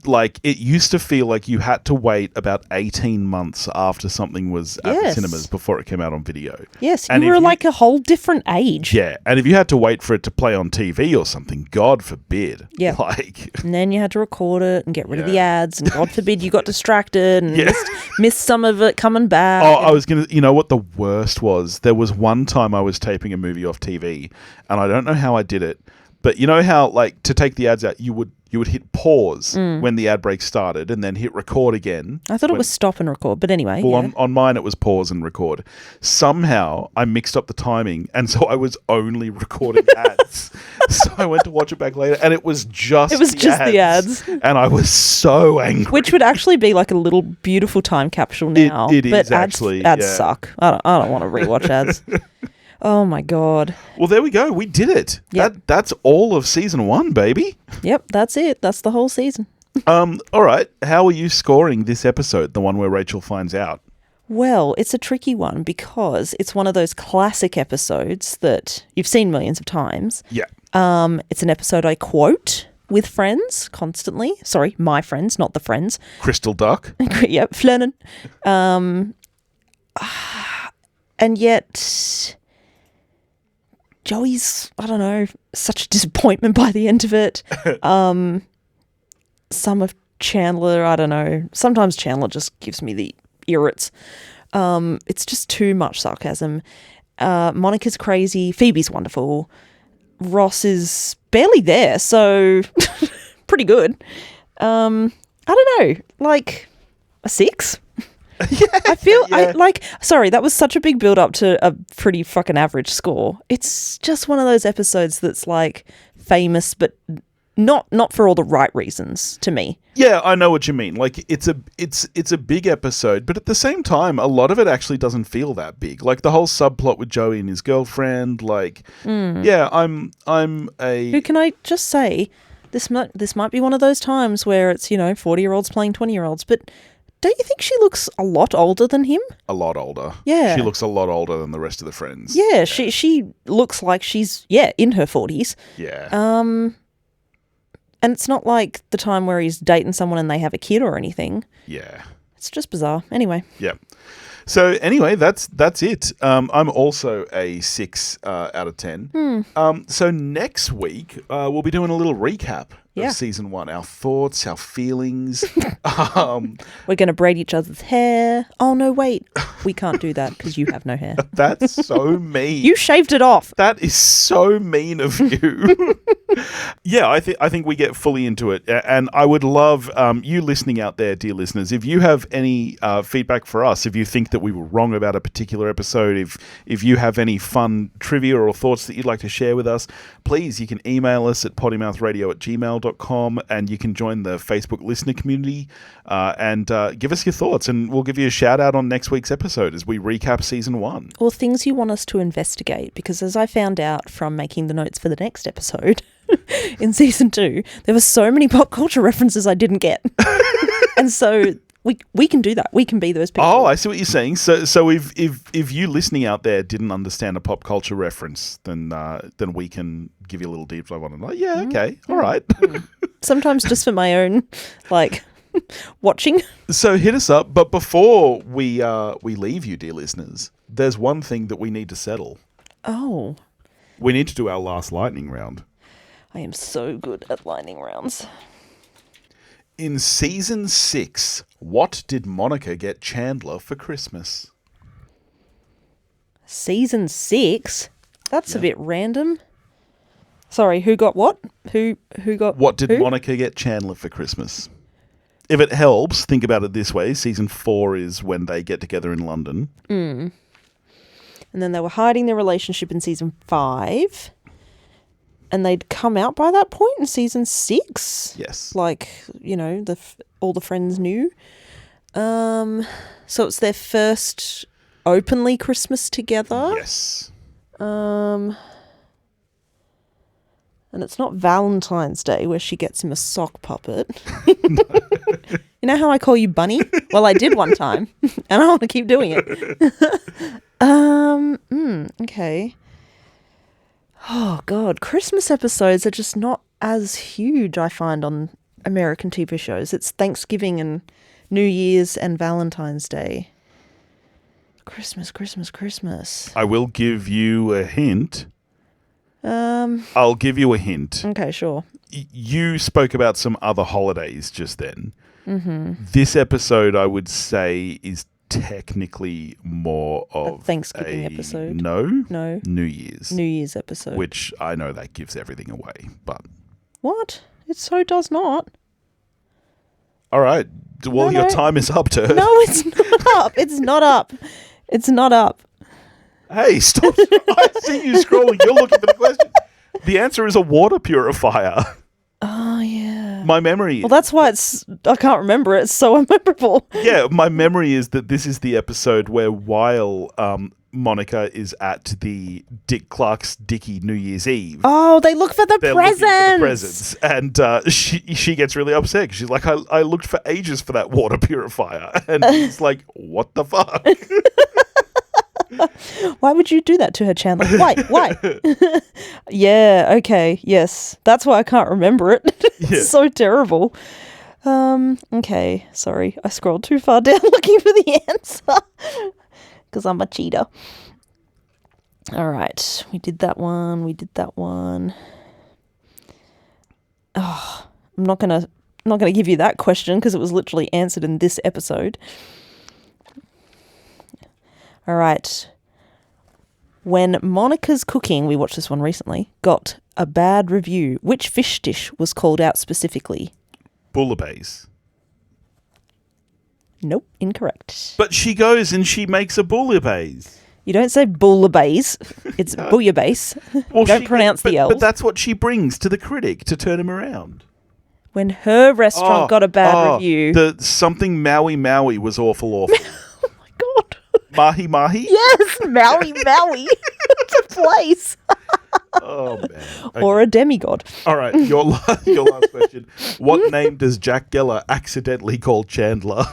like, it used to feel like you had to wait about 18 months after something was at the cinemas before it came out on video. Yes, and you were like a whole different age. Yeah, and if you had to wait for it to play on TV or something, God forbid. Yeah. Like, and then you had to record it and get rid of the ads, and God forbid you got distracted and missed some of it coming back. Oh, I was going to... You know what the worst was? There was one time I was taping a movie off TV, and I don't know how I did it, but you know how, like, to take the ads out, you would hit pause when the ad break started and then hit record again. I thought it was stop and record, but anyway. Well, on mine it was pause and record. Somehow I mixed up the timing, and so I was only recording ads. So I went to watch it back later, and it was just the ads. And I was so angry. Which would actually be like a little beautiful time capsule now. It but is actually. Ads suck. I don't want to rewatch ads. Oh my God. Well, there we go. We did it. Yep. That's all of season 1, baby. Yep, that's it. That's the whole season. All right. How are you scoring this episode, the one where Rachel finds out? Well, it's a tricky one because it's one of those classic episodes that you've seen millions of times. Yeah. It's an episode I quote with friends constantly. Sorry, my friends, not the friends. Crystal Duck. Yep, Flernen. And yet... Joey's, I don't know, such a disappointment by the end of it. Some of Chandler, I don't know. Sometimes Chandler just gives me the irrits. It's just too much sarcasm. Monica's crazy. Phoebe's wonderful. Ross is barely there, so pretty good. I don't know, like a 6? I feel sorry, that was such a big build up to a pretty fucking average score. It's just one of those episodes that's like famous, but not for all the right reasons to me. Yeah, I know what you mean. Like it's a big episode, but at the same time, a lot of it actually doesn't feel that big. Like the whole subplot with Joey and his girlfriend. Like, yeah, I'm a. Who can I just say? This might be one of those times where it's 40-year-olds playing 20-year-olds, but. Don't you think she looks a lot older than him? A lot older. Yeah. She looks a lot older than the rest of the friends. Yeah. She looks like she's, in her 40s. Yeah. And it's not like the time where he's dating someone and they have a kid or anything. Yeah. It's just bizarre. Anyway. Yeah. So anyway, that's it. I'm also a 6 out of 10. So next week, we'll be doing a little recap of season 1. Our thoughts, our feelings. We're going to braid each other's hair. Oh, no, wait. We can't do that because you have no hair. That's so mean. You shaved it off. That is so mean of you. Yeah, I think we get fully into it. And I would love you listening out there, dear listeners, if you have any feedback for us, if you think that we were wrong about a particular episode, if you have any fun trivia or thoughts that you'd like to share with us, please, you can email us at pottymouthradio@gmail.com, and you can join the Facebook listener community and give us your thoughts, and we'll give you a shout out on next week's episode as we recap season 1. Or things you want us to investigate, because as I found out from making the notes for the next episode in season 2, there were so many pop culture references I didn't get. And so we can do that. We can be those people. Oh, I see what you're saying. So if you listening out there didn't understand a pop culture reference, then we can give you a little deep dive on it. Like, yeah, okay, all right. Sometimes just for my own, watching. So hit us up. But before we leave you, dear listeners, there's one thing that we need to settle. Oh. We need to do our last lightning round. I am so good at lightning rounds. In season 6, what did Monica get Chandler for Christmas? Season 6? That's a bit random. Sorry, who got what? Who got What did who? Monica get Chandler for Christmas? If it helps, think about it this way. Season 4 is when they get together in London. And then they were hiding their relationship in season 5. and they'd come out by that point in season 6. Yes. Like, all the friends knew. So it's their first openly Christmas together. Yes. And it's not Valentine's Day where she gets him a sock puppet. You know how I call you Bunny? Well, I did one time, and I want to keep doing it. Okay. Oh, God. Christmas episodes are just not as huge, I find, on American TV shows. It's Thanksgiving and New Year's and Valentine's Day. Christmas. I will give you a hint. I'll give you a hint. Okay, sure. You spoke about some other holidays just then. Mm-hmm. This episode, I would say, is technically more of a Thanksgiving episode. No. New Year's episode. Which I know that gives everything away, but what? It so does not. All right. Well, your time is up, Turd. No, it's not up. It's not up. It's not up. Hey, stop. I see you scrolling. You're looking for the question. The answer is a water purifier. Oh, yeah. My memory... Well, that's why I can't remember it. It's so unmemorable. Yeah, my memory is that this is the episode where while Monica is at the Dick Clark's Dickie New Year's Eve... Oh, they look for the presents! Looking for the presents. And she gets really upset because she's like, I looked for ages for that water purifier. And he's like, what the fuck? Why would you do that to her, Chandler? Why? Yeah, okay, yes. That's why I can't remember it. It's so terrible. Okay, sorry. I scrolled too far down looking for the answer. Because I'm a cheater. All right, we did that one. Oh, I'm not gonna give you that question because it was literally answered in this episode. All right. When Monica's Cooking, we watched this one recently, got a bad review, which fish dish was called out specifically? Bouillabaisse. Nope, incorrect. But she goes and she makes a bouillabaisse. You don't say bouillabaisse. It's bouillabaisse. Well, don't pronounce the L's. But that's what she brings to the critic to turn him around. When her restaurant got a bad review. The something Maui was awful. Oh my God. Mahi? Yes, Maui. It's a place. Oh, man. Okay. Or a demigod. All right, your last question. What name does Jack Geller accidentally call Chandler?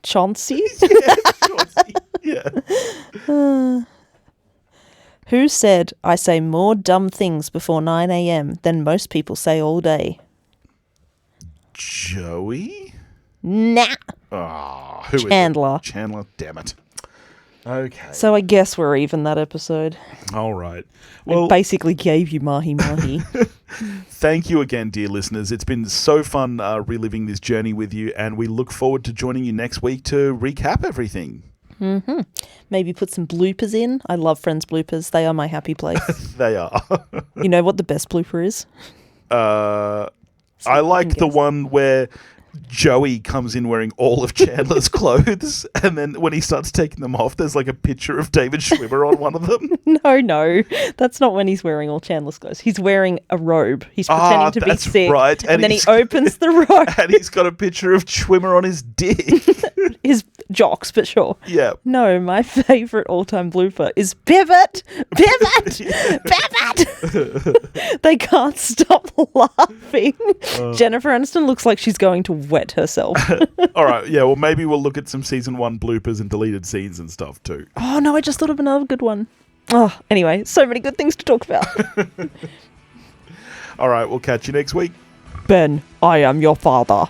Chauncey? Yeah, Chauncey. Yeah. Who said, I say more dumb things before 9 a.m. than most people say all day? Joey? Nah. Oh, who Chandler. Is it? Chandler, damn it. Okay. So I guess we're even that episode. All right. Well, I basically gave you mahi. Thank you again, dear listeners. It's been so fun reliving this journey with you, and we look forward to joining you next week to recap everything. Mm-hmm. Maybe put some bloopers in. I love Friends bloopers. They are my happy place. They are. You know what the best blooper is? I like the one where Joey comes in wearing all of Chandler's clothes, and then when he starts taking them off, there's like a picture of David Schwimmer on one of them. No. That's not when he's wearing all Chandler's clothes. He's wearing a robe. He's pretending to be sick. Right. And then he opens the robe. And he's got a picture of Schwimmer on his dick. His jocks, but sure. Yeah. No, my favourite all-time blooper is Pivot! They can't stop laughing. Jennifer Aniston looks like she's going to wet herself. All right, yeah, well, maybe we'll look at some season 1 bloopers and deleted scenes and stuff too. Oh, no, I just thought of another good one. Oh, anyway, so many good things to talk about. All right, we'll catch you next week. Ben, I am your father.